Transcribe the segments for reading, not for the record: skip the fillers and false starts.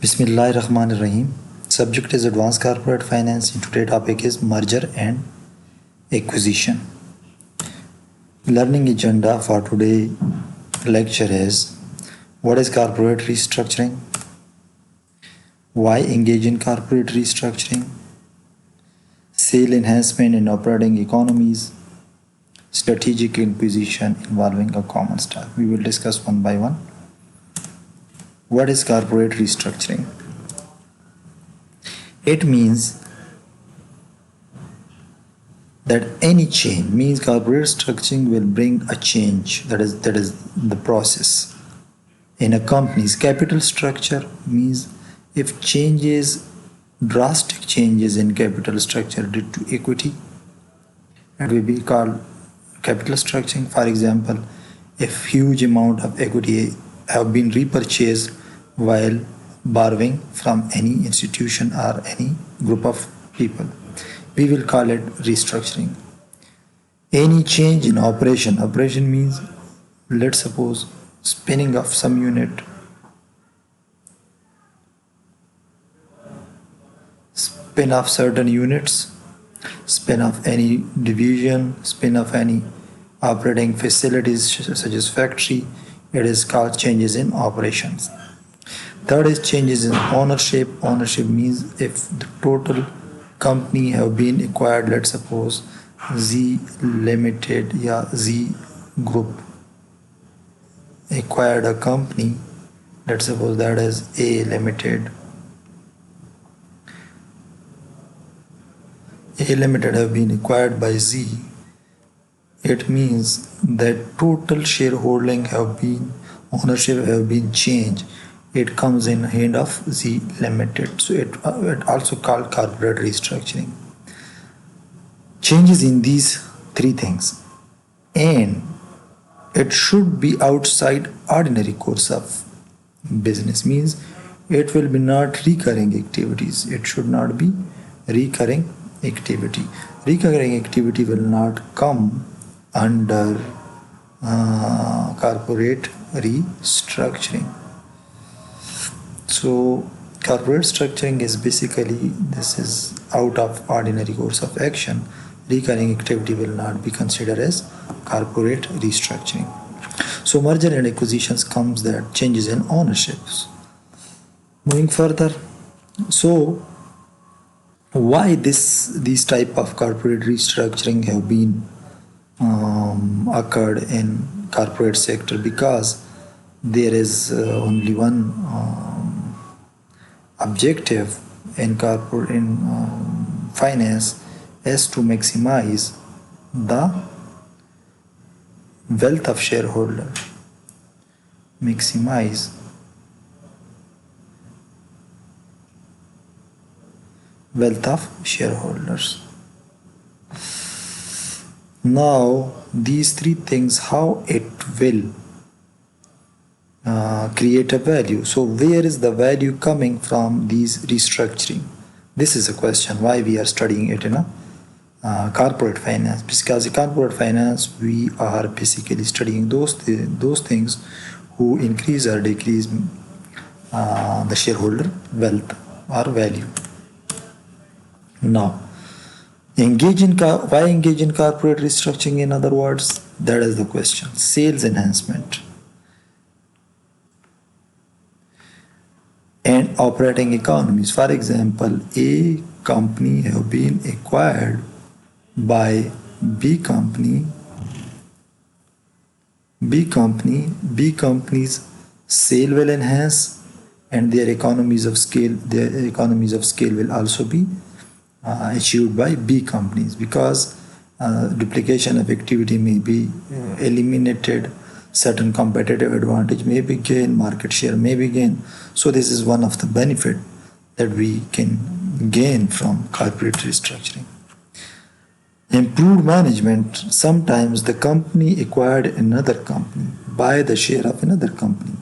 Bismillahirrahmanirrahim. Subject is Advanced Corporate Finance and today's topic is Merger and Acquisition. Learning agenda for today lecture is: what is corporate restructuring? Why engage in corporate restructuring? Sale enhancement in operating economies. Strategic acquisition involving a common stock. We will discuss one by one. What is corporate restructuring? It means that any change means corporate restructuring will bring a change. That is the process. In a company's capital structure means if drastic changes in capital structure due to equity, it will be called capital structuring. For example, if huge amount of equity have been repurchased while borrowing from any institution or any group of people, we will call it restructuring. Any change in operation means, let's suppose, spinning off some unit, spin off certain units, spin off any division, spin off any operating facilities such as factory. It is called changes in operations. Third is changes in ownership. Ownership means if the total company have been acquired, let's suppose Z Limited या Z Group acquired a company, let's suppose that is A Limited. A Limited have been acquired by Z. It means that total shareholding ownership have been changed. It comes in hand of Z Limited. So it also called corporate restructuring. Changes in these three things, and it should be outside ordinary course of business, means it will be not recurring activities. It should not be recurring activity. Recurring activity will not come under corporate restructuring. So corporate structuring is basically, this is out of ordinary course of action. Recurring activity will not be considered as corporate restructuring. So merger and acquisitions comes that changes in ownerships. Moving further, so why these type of corporate restructuring have been occurred in corporate sector? Because there is only one objective in finance is to maximize the wealth of shareholder. Maximize wealth of shareholders. Now these three things, how it will create a value. So where is the value coming from these restructuring? This is a question why we are studying it in a corporate finance. Because in corporate finance we are basically studying those things who increase or decrease the shareholder wealth or value. Now why engage in corporate restructuring? In other words, that is the question. Sales enhancement and operating economies. For example, A company have been acquired by B company. B company's sale will enhance and their economies of scale will also be achieved by B companies, because duplication of activity may be eliminated, certain competitive advantage may be gained, market share may be gained. So this is one of the benefit that we can gain from corporate restructuring. Improved management. Sometimes the company acquired another company, buy the share of another company,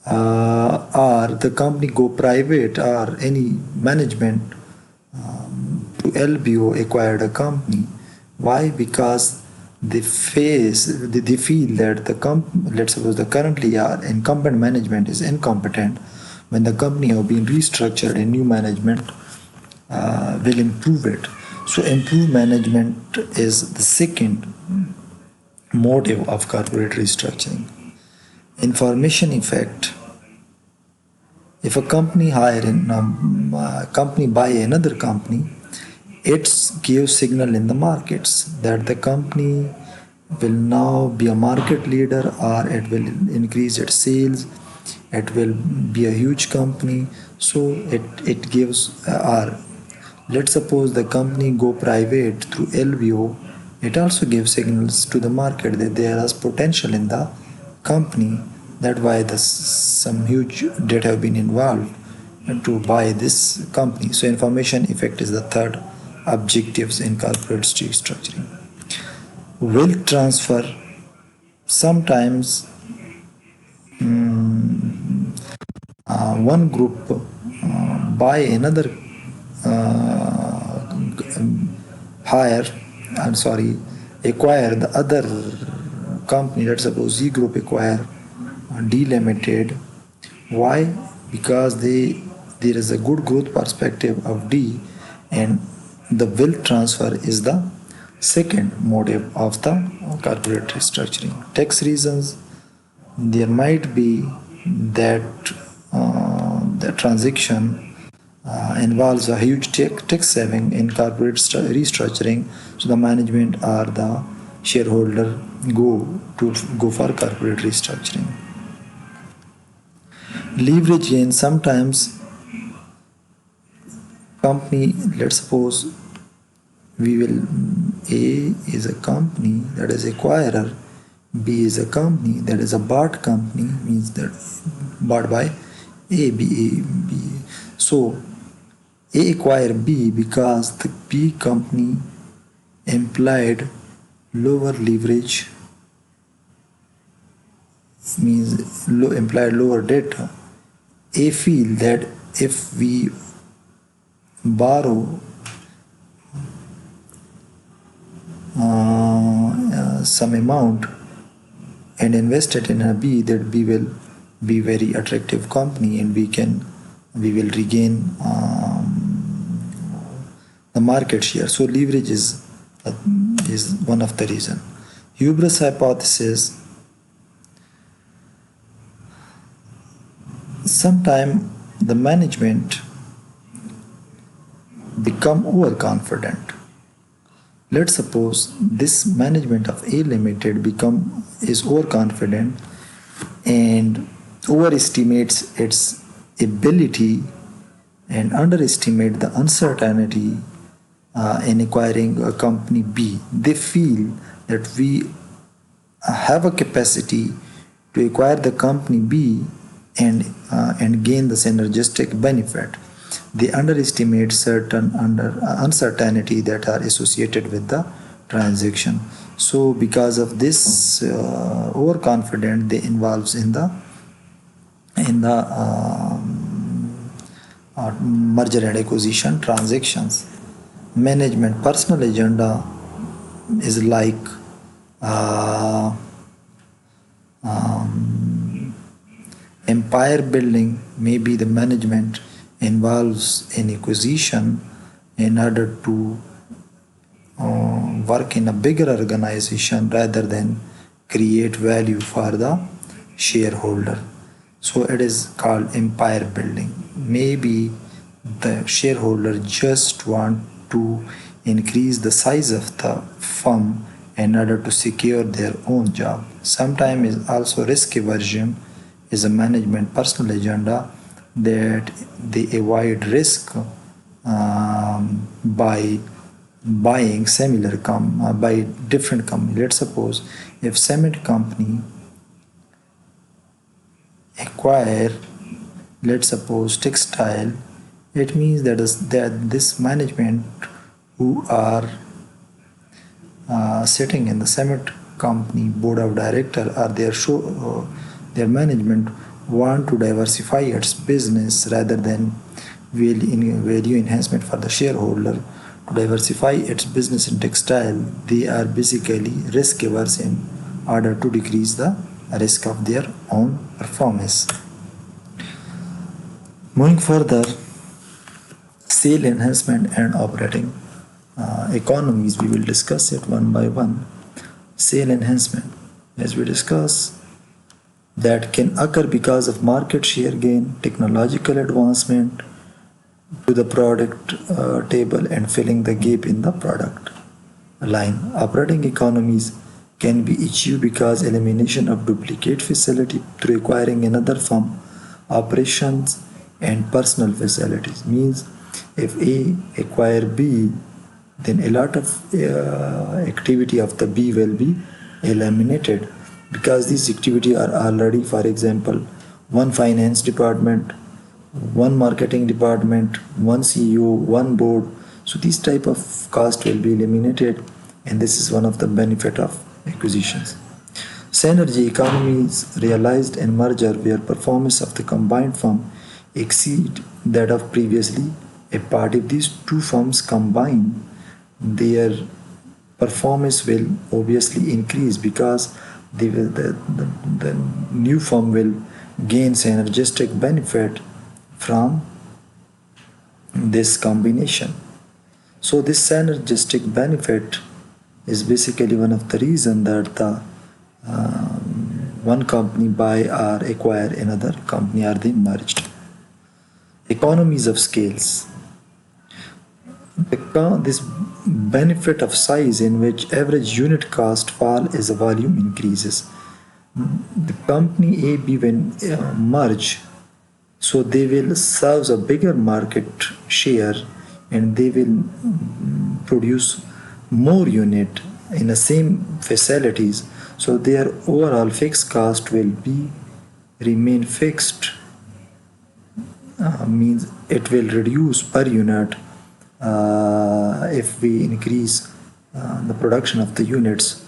or the company go private, or any management to LBO acquired a company. Why? Because they feel that let's suppose the currently incumbent management is incompetent, when the company have been restructured and new management will improve it. So improved management is the second motive of corporate restructuring. Information effect. If a company company buy another company, it gives signal in the markets that the company will now be a market leader, or it will increase its sales, it will be a huge company. So it gives or let's suppose the company go private through LBO, it also gives signals to the market that there is potential in the company. That's why some huge debt have been involved to buy this company. So information effect is the third objectives in corporate restructuring. Wealth transfer. Sometimes one group buy another hire I'm sorry acquire the other company. Let's suppose Z Group acquire D Limited. Why? Because there is a good growth perspective of D, and the wealth transfer is the second motive of the corporate restructuring. Tax reasons. There might be that the transaction involves a huge tax saving in corporate restructuring, so the management or the shareholder go for corporate restructuring. Leverage gain. Sometimes company, let's suppose we will A is a company that is acquirer, B is a company that is a bought company, means that bought by B. So A acquire B because the B company implied lower leverage, means implied lower debt. A feel that if we borrow some amount and invest it in a B, that B will be very attractive company, and we will regain the market share. So leverage is one of the reason. Hubris hypothesis. Sometime the management become overconfident. Let's suppose this management of A Limited is overconfident and overestimates its ability and underestimate the uncertainty in acquiring a company B. They feel that we have a capacity to acquire the company B and gain the synergistic benefit. They underestimate certain uncertainty that are associated with the transaction. So because of this overconfident, they involves in the merger and acquisition transactions. Management personal agenda is like empire building. Maybe the management involves in acquisition in order to work in a bigger organization rather than create value for the shareholder. So it is called empire building. Maybe the shareholder just want to increase the size of the firm in order to secure their own job. Sometimes is also risk aversion is a management personal agenda, that they avoid risk by buying similar by different company. Let's suppose if cement company acquire, let's suppose textile, it means that this management who are sitting in the cement company board of director or their management want to diversify its business rather than value enhancement for the shareholder. To diversify its business in textile, they are basically risk averse in order to decrease the risk of their own performance. Moving further, sale enhancement and operating economies, we will discuss it one by one. Sale enhancement, as we discuss, that can occur because of market share gain, technological advancement to the product table, and filling the gap in the product line. Operating economies can be achieved because elimination of duplicate facility through acquiring another firm operations and personal facilities. Means if A acquire B, then a lot of activity of the B will be eliminated, because these activity are already, for example, one finance department, one marketing department, one CEO, one board. So these type of cost will be eliminated, and this is one of the benefit of acquisitions. Synergy economies realized in merger where performance of the combined firm exceed that of previously a part. If these two firms combine, their performance will obviously increase, because the new firm will gain synergistic benefit from this combination. So this synergistic benefit is basically one of the reason that the one company buy or acquire another company, are they merged. Economies of scales. This benefit of size in which average unit cost fall as the volume increases. The company A, B when merge, so they will serve a bigger market share, and they will produce more unit in the same facilities, so their overall fixed cost will be remain fixed. Means it will reduce per unit if we increase the production of the units.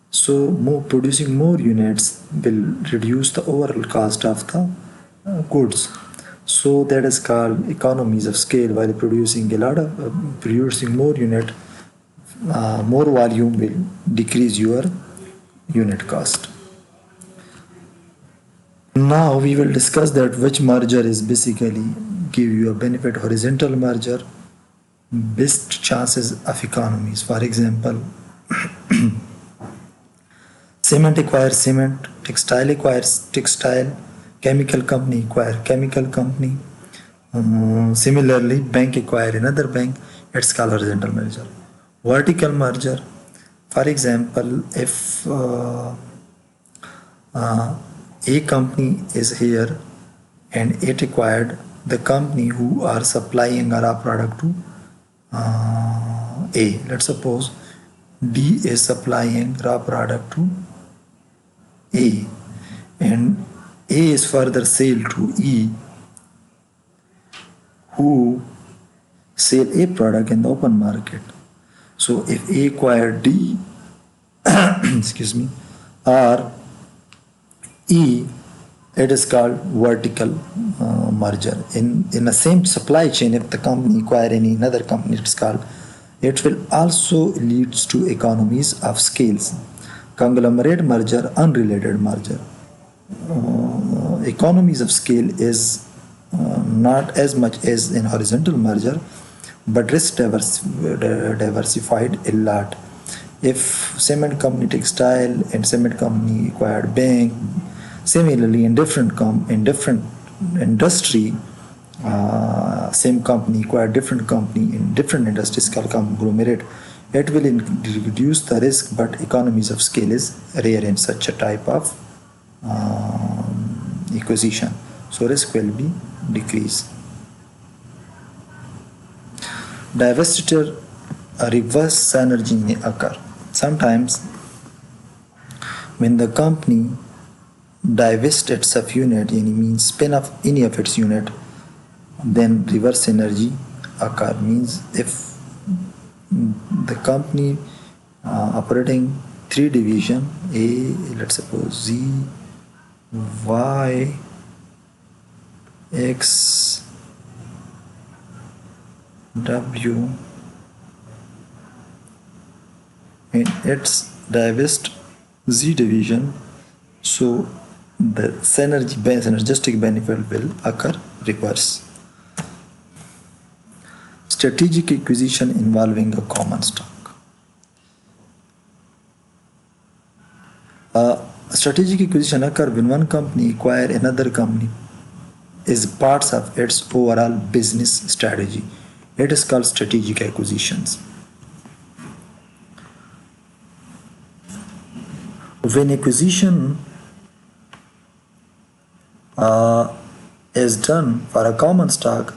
So producing more units will reduce the overall cost of the goods. So that is called economies of scale. While producing a lot of producing more unit, more volume will decrease your unit cost. Now we will discuss that which merger is basically give you a benefit. Horizontal merger, best chances of economies. For example, cement acquires cement, textile acquires textile, chemical company acquire chemical company. Similarly, bank acquire another bank. It's called horizontal merger. Vertical merger, for example, if a company is here and it acquired the company who are supplying our product to A. Let's suppose D is supplying raw product to A, and A is further sale to E, who sell A product in the open market. So if A acquired D, excuse me, or E, it is called vertical merger. In the same supply chain, if the company acquire any another company, it's called, it will also leads to economies of scales. Conglomerate merger, unrelated merger. Economies of scale is not as much as in horizontal merger, but risk diversified a lot. If cement company textile and cement company acquired bank, similarly in different industry, same company acquired different company in different industries called conglomerate, it will reduce the risk, but economies of scale is rare in such a type of acquisition. So risk will be decreased. Divestiture, a reverse synergy may occur. Sometimes when the company divest its of unit, means spin off any of its unit, then reverse synergy occur. Means if the company operating three division, A, let's suppose Z, Y, X, W, and its divest Z division, so the synergistic benefit will occur reverse. Strategic acquisition involving a common stock. A strategic acquisition occurs when one company acquires another company as parts of its overall business strategy. It is called strategic acquisitions. When acquisition is done for a common stock,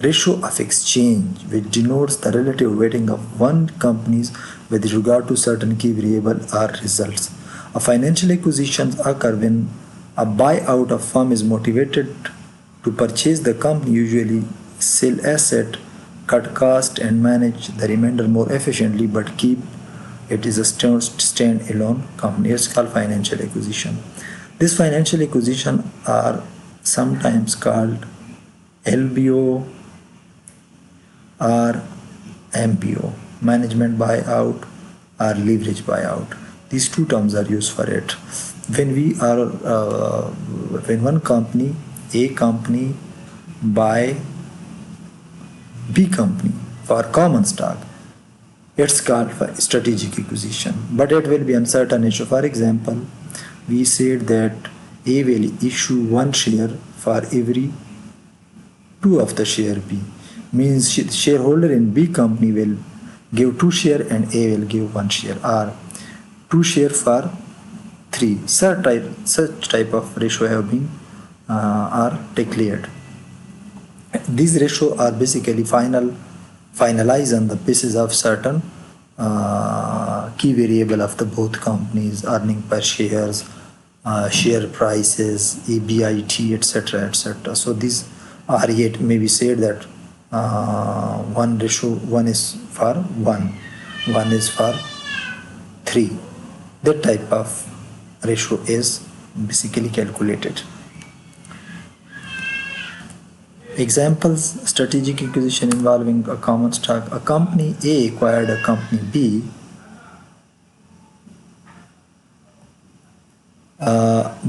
ratio of exchange, which denotes the relative weighting of one company's with regard to certain key variable or results. A financial acquisition occur when a buyout of firm is motivated to purchase the company, usually sell asset, cut cost, and manage the remainder more efficiently, but keep it is a stand-alone company. It's called financial acquisition. This financial acquisition are sometimes called LBO or MBO, management buyout or leverage buyout. These two terms are used for it. When one company, A company, buy B company for common stock, it's called strategic acquisition, but it will be uncertain issue. For example, we said that A will issue one share for every two of the share B. Means shareholder in B company will give 2 share and A will give 1 share, or 2 share for 3. Such type of ratio have been are declared. These ratio are basically finalized on the basis of certain key variable of the both companies: earning per shares, share prices, EBIT, etc., etc. So these are yet maybe said that one ratio, one is for 1, one is for 3. That type of ratio is basically calculated. Examples: strategic acquisition involving a common stock. A company A acquired a company B.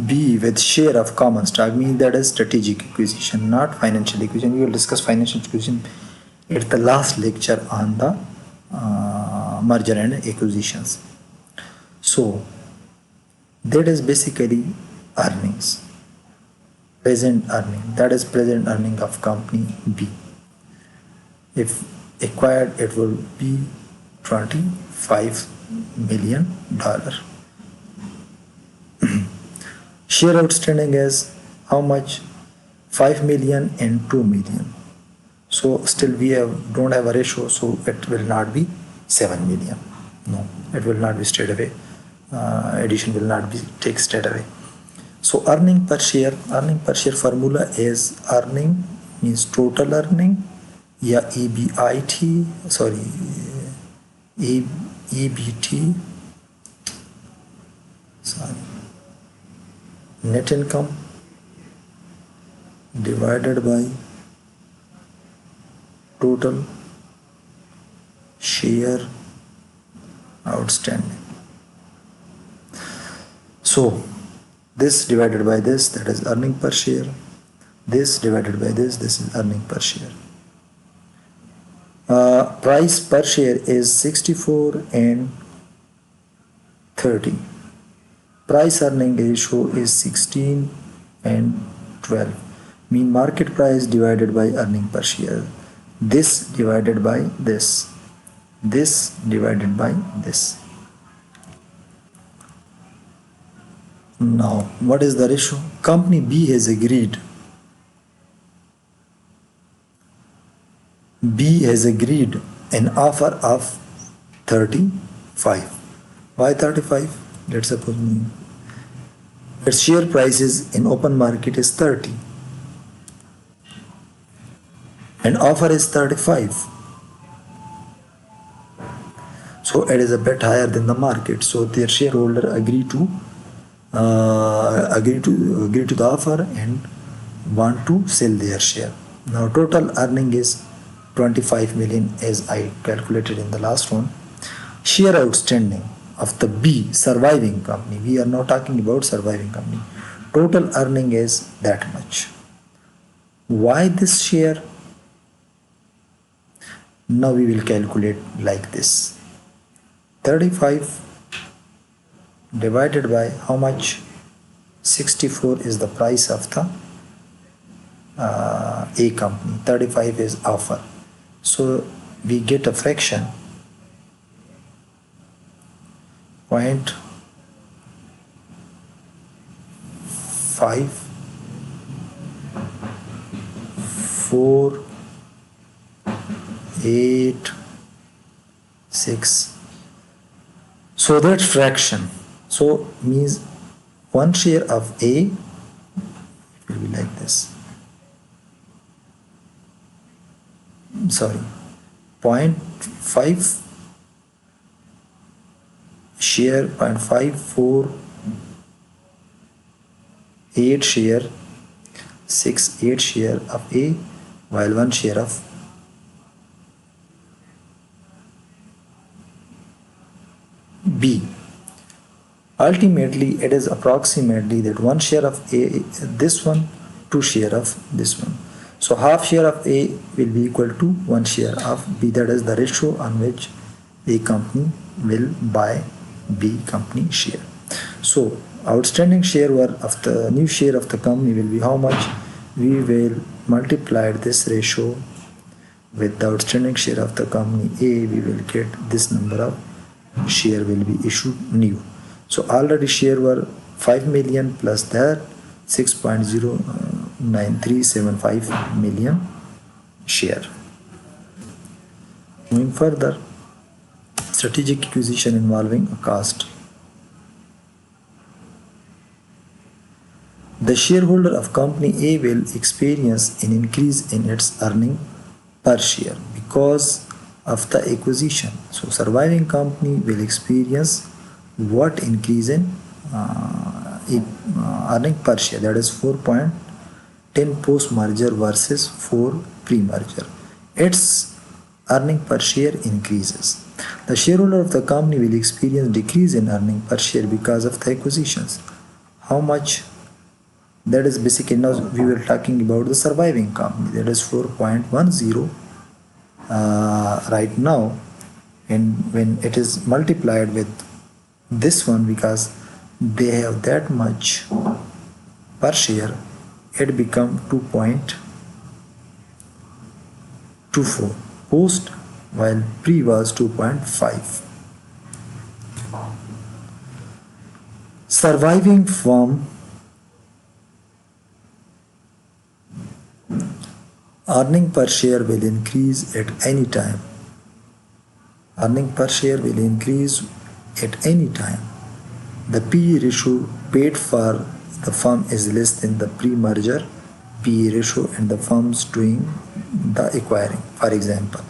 B with share of common stock, means that is strategic acquisition, not financial acquisition. We will discuss financial acquisition at the last lecture on the merger and acquisitions. So that is basically earnings, present earning, that is present earning of company B. If acquired, it will be $25 million. Share outstanding is how much? 5 million and 2 million. So still we don't have a ratio, so it will not be 7 million. No, it will not be straight away. Addition will not be take straight away. So earning per share formula is earning means total earning, या EBIT, sorry, EBT, sorry, net income divided by total share outstanding. So this divided by this, that is earning per share. This divided by this is earning per share. Price per share is 64 and 30. Price earning ratio is 16 and 12. Mean market price divided by earning per share. This divided by this. This divided by this. Now, what is the ratio? Company B has agreed. B has agreed an offer of 35. Why 35? Let's suppose its share prices in open market is 30 and offer is 35. So it is a bit higher than the market. So their shareholder agree to the offer and want to sell their share. Now total earning is 25 million as I calculated in the last one. Share outstanding of the B surviving company, we are not talking about surviving company, total earning is that much. Why this share? Now we will calculate like this. 35 divided by how much? 64 is the price of the A company. 35 is offer. So we get a fraction 0.5486. So that fraction, so means one share of A will be like this. Sorry, 0.5 share, 0.548 share, 68 share of A, while one share of B. Ultimately, it is approximately that one share of A, this one, two share of this one. So half share of A will be equal to one share of B. That is the ratio on which A company will buy B company share. So outstanding share of the new share of the company will be how much? We will multiply this ratio with the outstanding share of the company A. We will get this number of share will be issued new. So already share were 5 million plus that 6.09375 million share. Moving further, strategic acquisition involving a cost. The shareholder of company A will experience an increase in its earning per share because of the acquisition. So surviving company will experience what increase in earning per share, that is 4.10 post merger versus 4 pre merger. Its earning per share increases. The shareholder of the company will experience decrease in earning per share because of the acquisitions. How much? That is basically, now we were talking about the surviving company, that is 4.10 right now, and when it is multiplied with this one, because they have that much per share, it become 2.24 post, while pre was 2.5. Surviving firm earning per share will increase at any time. Earning per share will increase at any time. The PE ratio paid for the firm is less than the pre-merger PE ratio and the firms doing the acquiring. For example,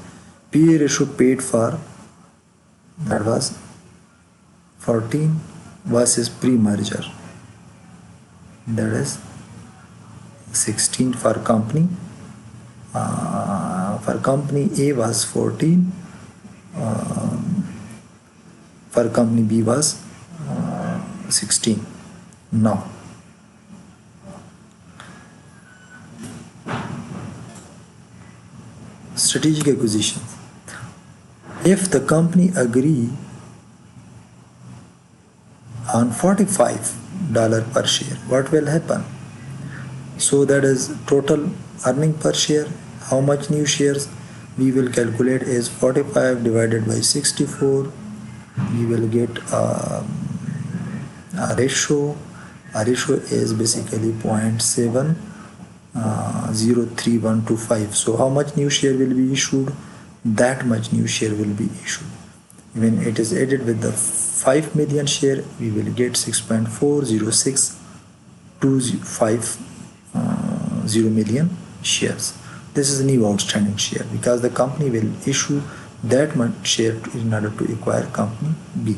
PE ratio paid for that was 14 versus pre-merger, that is 16 for company. For company A was 14, for company B was 16. Now strategic acquisition. If the company agree on $45 per share, what will happen? So that is total earning per share. How much new shares? We will calculate is 45 divided by 64. We will get a ratio. A ratio is basically 0.703,125. So how much new share will be issued? That much new share will be issued. When it is added with the 5 million share, we will get 6.406250 million shares. This is a new outstanding share because the company will issue that much share in order to acquire company B.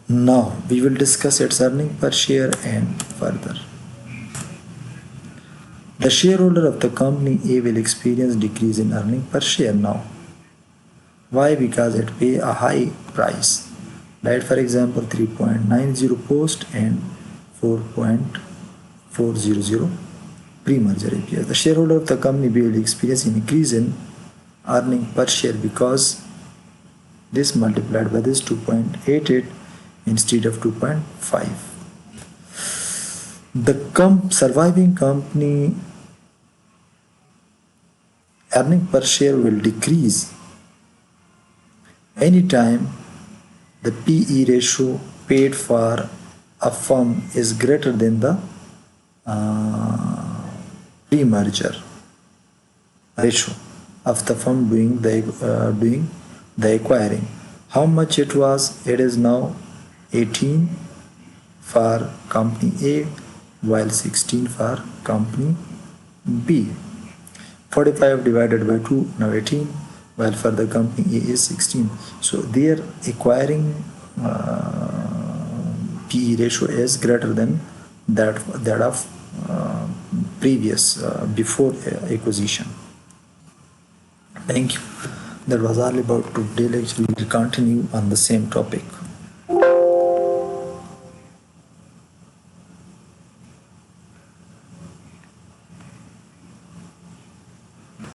Now we will discuss its earning per share and further. The shareholder of the company A will experience decrease in earning per share now. Why? Because it pay a high price. Like for example 3.90 post and 4.400 pre-merger EPS. The shareholder of the company B will experience an increase in earning per share, because this multiplied by this 2.88 instead of 2.5. The surviving company earning per share will decrease anytime the PE ratio paid for a firm is greater than the pre-merger ratio of the firm doing the acquiring. How much it was? It is now 18 for company A while 16 for company B. 45 divided by 2, now 18, while for the company A is 16. So their acquiring PE ratio is greater than that of previous before acquisition. Thank you. That was all about today lecture. We will continue on the same topic.